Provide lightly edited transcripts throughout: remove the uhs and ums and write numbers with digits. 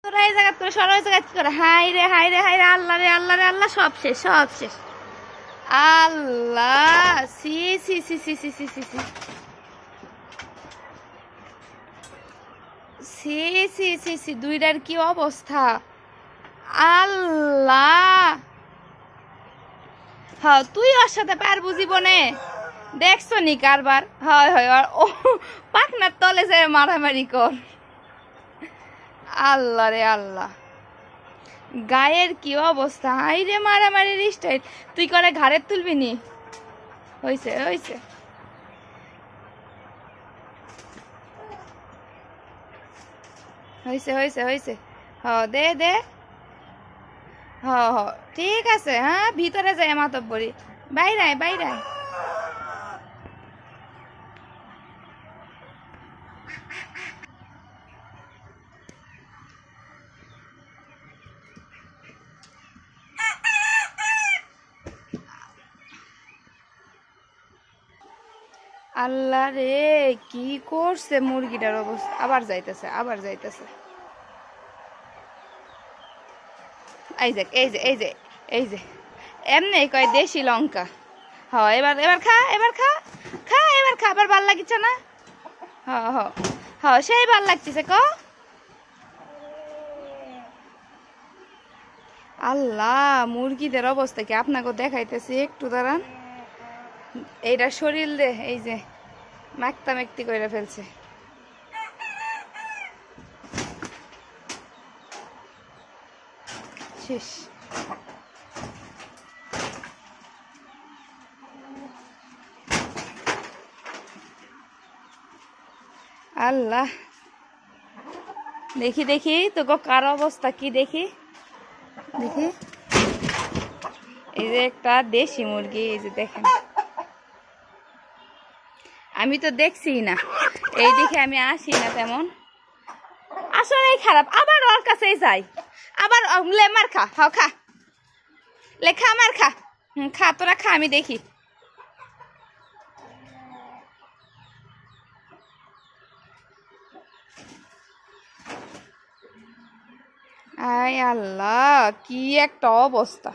তোরা এই জায়গা করে সর, ওই জায়গা কি করে? হাই রে হাই রে হাই রে, আল্লাহ রে আল্লাহ রে আল্লাহ, সব শেষ সব শেষ। আল্লাহ, সি সি সি সি সি সি সি সি সি সি সি সি, দুইটার কি অবস্থা! আল্লাহ, হ্যাঁ তুই ওর সাথে পারবো জীবনে? দেখছো নি কারবার? হয় হয়, ও পাখনার তলে যায় মারামারি কর। আল্লাহ রে আল্লাহ, গায়ের কি অবস্থা! হাই রে মারামারির স্টাইল। তুই করে ঘাড়ে তুলবি নি? হইছে হইছে, হইছে হইছে হইছে। হ দে দে, হ হ ঠিক আছে। হ্যাঁ ভিতরে যায় মাতব্বরি, বাইরায় বাইরায়। আল্লাহ রে, কি করছে মুরগিটার অবস্থা! আবার যাইতেছে আবার যাইতেছে। এই যে এই যে এই যে এই যে, এমনি কয় দেশি লঙ্কা। হ এবার এবার খা, এবার খা খা, এবার খা। আবার ভাল লাগিচ্ছে না? হ হ হ, সেই ভাল লাগতেছে ক। আল্লাহ, মুরগিদের অবস্থা কি আপনাকে দেখাইতেছি, একটু দাঁড়ান। এইটা শরীর দে, এই যে মাক্তা মেক্তি করে ফেলছে। শেষ। আল্লাহ, দেখি দেখি তোকে কার অবস্থা কি দেখি দেখি। এই যে একটা দেশি মুরগি, এই যে দেখেন। আমি তো দেখছি না, এই দেখে আমি আসি না তেমন। আসলে খারাপ, আবার ওর কাছেই যাই। আবার লে মার খা, হাও খা, লে খা মার খা। খা, তোরা খা, আমি দেখি। আয় আল্লাহ, কি একটা অবস্থা!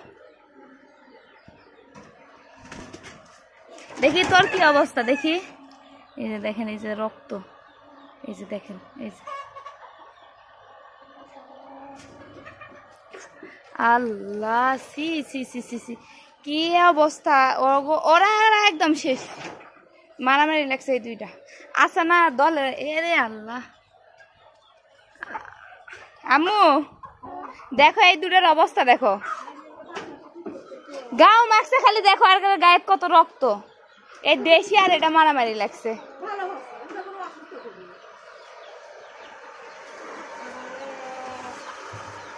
দেখি তোর কি অবস্থা দেখি। এই যে দেখেন, এই যে রক্ত, এই যে দেখেন, এই যে আল্লাহ, সি সি সি সি সি, কি অবস্থা! ওরা একদম শেষ, মারামারি লাগছে এই দুইটা। আচ্ছা না দলে, এরে আল্লাহ। আম্মু দেখো এই দুটার অবস্থা দেখো, গাও মারছে খালি, দেখো আর গায়ে কত রক্ত। এই দেশি আর এটা মারামারি লাগছে।